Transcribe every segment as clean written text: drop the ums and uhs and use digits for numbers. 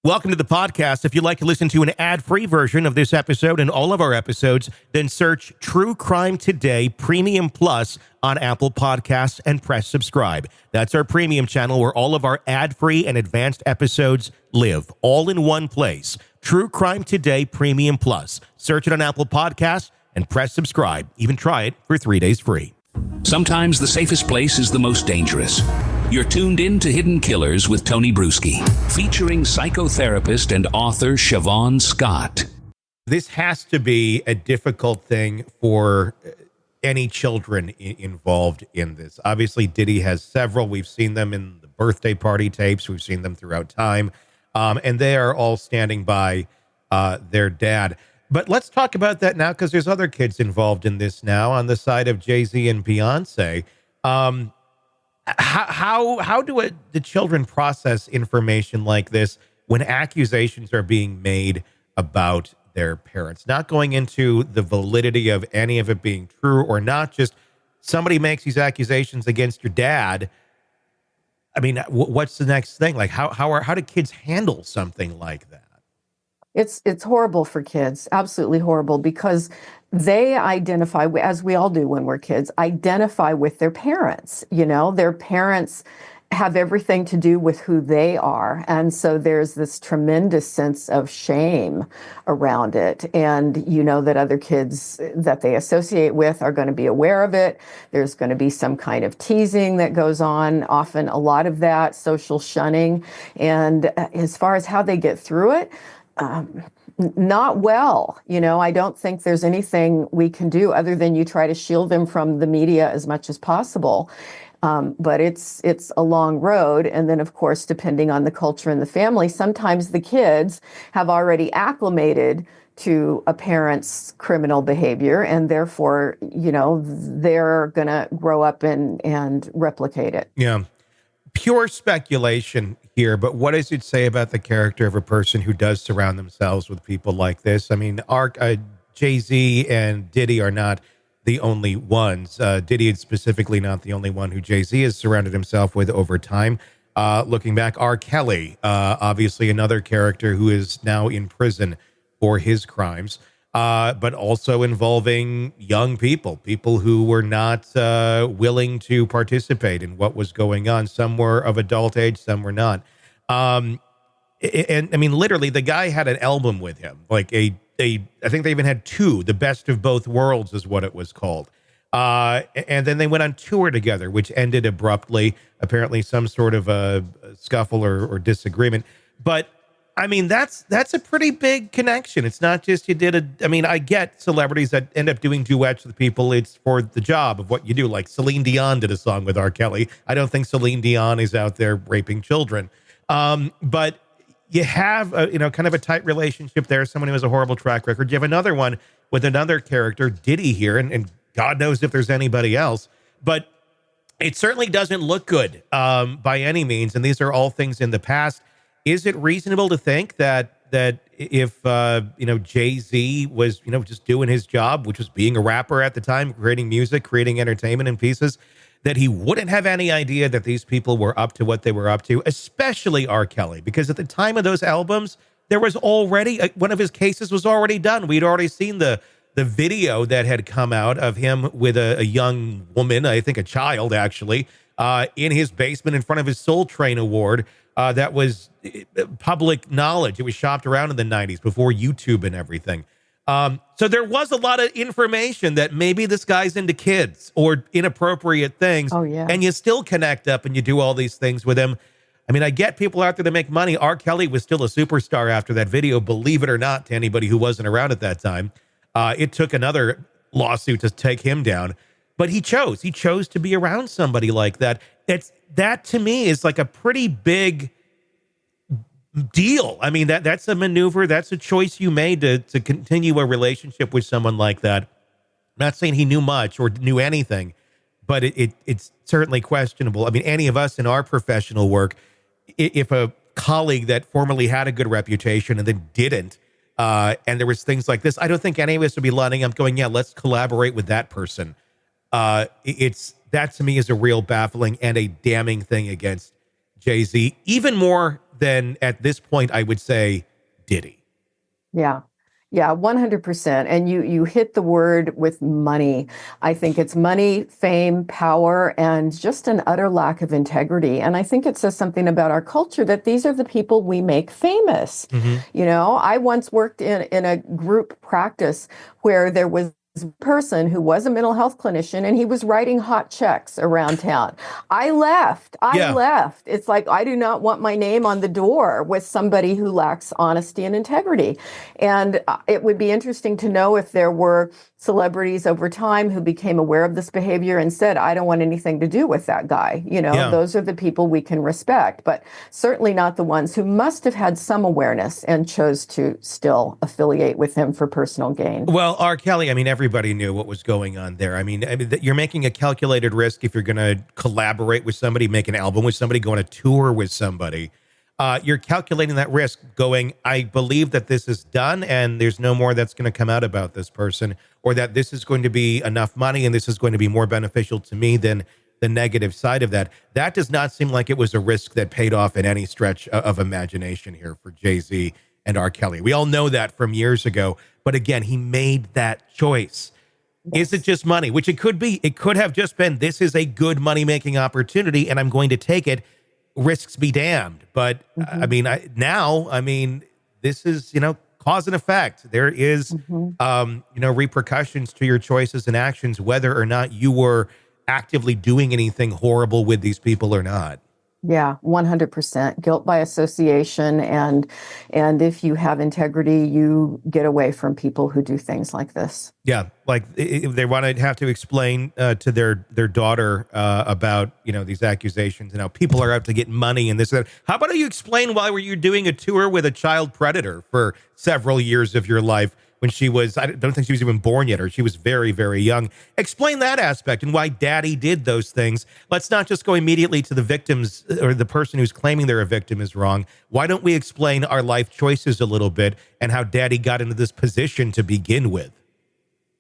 Welcome to the podcast. If you'd like to listen to an ad-free version of this episode and all of our episodes, then search True Crime Today Premium Plus on Apple Podcasts and press subscribe. That's our premium channel where all of our ad-free and advanced episodes live, all in one place. True Crime Today Premium Plus. Search it on Apple Podcasts and press subscribe. Even try it for 3 days free. Sometimes the safest place is the most dangerous. You're tuned in to Hidden Killers with Tony Bruschi, featuring psychotherapist and author Siobhan Scott. This has to be a difficult thing for any children involved in this. Obviously, Diddy has several. We've seen them in the birthday party tapes. We've seen them throughout time. And they are all standing by their dad. But let's talk about that now, because there's other kids involved in this now on the side of Jay-Z and Beyonce. How do the children process information like this when accusations are being made about their parents? Not going into the validity of any of it being true or not, just somebody makes these accusations against your dad. I mean, what's the next thing? Like, how do kids handle something like that? It's horrible for kids, absolutely horrible, because they identify, as we all do when we're kids, identify with their parents. You know, their parents have everything to do with who they are. And so there's this tremendous sense of shame around it. And you know that other kids that they associate with are going to be aware of it. There's going to be some kind of teasing that goes on, often a lot of that, social shunning. And as far as how they get through it, not well. You know, I don't think there's anything we can do other than you try to shield them from the media as much as possible. But it's a long road. And then, of course, depending on the culture and the family, sometimes the kids have already acclimated to a parent's criminal behavior, and therefore, you know, they're going to grow up and replicate it. Yeah. Pure speculation here, but what does it say about the character of a person who does surround themselves with people like this? I mean, Jay-Z and Diddy are not the only ones. Diddy is specifically not the only one who Jay-Z has surrounded himself with over time. Looking back, R. Kelly, obviously another character who is now in prison for his crimes, but also involving young people who were not willing to participate in what was going on. Some were of adult age, some were not. And I mean, literally, the guy had an album with him, like I think they even had two, The Best of Both Worlds is what it was called. And then they went on tour together, which ended abruptly, apparently some sort of a scuffle or disagreement. But I mean, that's a pretty big connection. It's not just I get celebrities that end up doing duets with people. It's for the job of what you do. Like Celine Dion did a song with R. Kelly. I don't think Celine Dion is out there raping children. But you have kind of a tight relationship there. Someone who has a horrible track record. You have another one with another character, Diddy here, and God knows if there's anybody else. But it certainly doesn't look good by any means. And these are all things in the past. Is it reasonable to think that if Jay-Z was just doing his job, which was being a rapper at the time, creating music, creating entertainment in pieces, that he wouldn't have any idea that these people were up to what they were up to, especially R. Kelly, because at the time of those albums, there was already one of his cases was already done. We'd already seen the video that had come out of him with a young woman, I think a child actually, in his basement in front of his Soul Train award. That was public knowledge. It was shopped around in the 90s before YouTube and everything. So there was a lot of information that maybe this guy's into kids or inappropriate things. Oh, yeah. And you still connect up and you do all these things with him. I mean, I get people out there to make money. R. Kelly was still a superstar after that video, believe it or not, to anybody who wasn't around at that time. It took another lawsuit to take him down. But he chose to be around somebody like that. That to me is like a pretty big deal. I mean, that's a maneuver. That's a choice you made to continue a relationship with someone like that. I'm not saying he knew much or knew anything, but it's certainly questionable. I mean, any of us in our professional work, if a colleague that formerly had a good reputation and then didn't, and there was things like this, I don't think any of us would be lining up going, yeah, let's collaborate with that person. That to me is a real baffling and a damning thing against Jay-Z, even more then at this point, I would say Diddy. Yeah. Yeah, 100%. And you hit the word with money. I think it's money, fame, power, and just an utter lack of integrity. And I think it says something about our culture that these are the people we make famous. You know, I once worked in a group practice where there was a person who was a mental health clinician and he was writing hot checks around town. I left. It's like, I do not want my name on the door with somebody who lacks honesty and integrity. And it would be interesting to know if there were celebrities over time who became aware of this behavior and said, I don't want anything to do with that guy. You know, those are the people we can respect, but certainly not the ones who must have had some awareness and chose to still affiliate with him for personal gain. Well, R. Kelly, I mean, everybody knew what was going on there. I mean, you're making a calculated risk if you're going to collaborate with somebody, make an album with somebody, go on a tour with somebody. You're calculating that risk going, I believe that this is done and there's no more that's going to come out about this person, or that this is going to be enough money and this is going to be more beneficial to me than the negative side of that. That does not seem like it was a risk that paid off in any stretch of imagination here for Jay-Z and R. Kelly. We all know that from years ago. But again, he made that choice. Is it just money? Which it could be. It could have just been, this is a good money-making opportunity and I'm going to take it. Risks be damned. But I mean, this is, cause and effect. There is, repercussions to your choices and actions, whether or not you were actively doing anything horrible with these people or not. Yeah, 100%. Guilt by association. And if you have integrity, you get away from people who do things like this. Yeah, like they want to have to explain to their daughter about, these accusations and how people are out to get money and this and that. How about you explain why were you doing a tour with a child predator for several years of your life when she was, I don't think she was even born yet, or she was very, very young. Explain that aspect and why daddy did those things. Let's not just go immediately to the victims or the person who's claiming they're a victim is wrong. Why don't we explain our life choices a little bit and how daddy got into this position to begin with?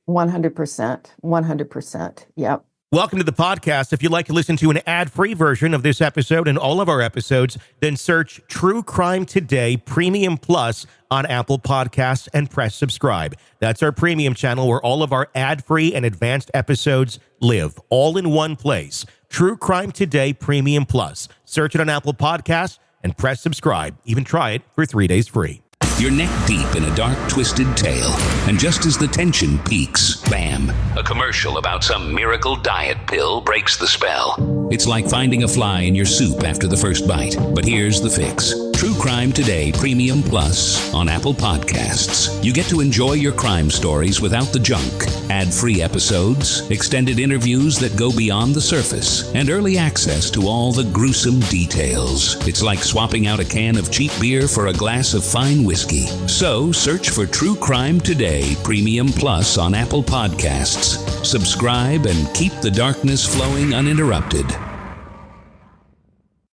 100%. 100%. Yep. Welcome to the podcast. If you'd like to listen to an ad-free version of this episode and all of our episodes, then search True Crime Today Premium Plus on Apple Podcasts and press subscribe. That's our premium channel where all of our ad-free and advanced episodes live, all in one place. True Crime Today Premium Plus. Search it on Apple Podcasts and press subscribe. Even try it for 3 days free. You're neck deep in a dark, twisted tale, and just as the tension peaks, bam, a commercial about some miracle diet pill breaks the spell. It's like finding a fly in your soup after the first bite. But here's the fix. True Crime Today Premium Plus on Apple Podcasts. You get to enjoy your crime stories without the junk. Ad-free episodes, extended interviews that go beyond the surface, and early access to all the gruesome details. It's like swapping out a can of cheap beer for a glass of fine whiskey. So search for True Crime Today Premium Plus on Apple Podcasts. Subscribe and keep the darkness flowing uninterrupted.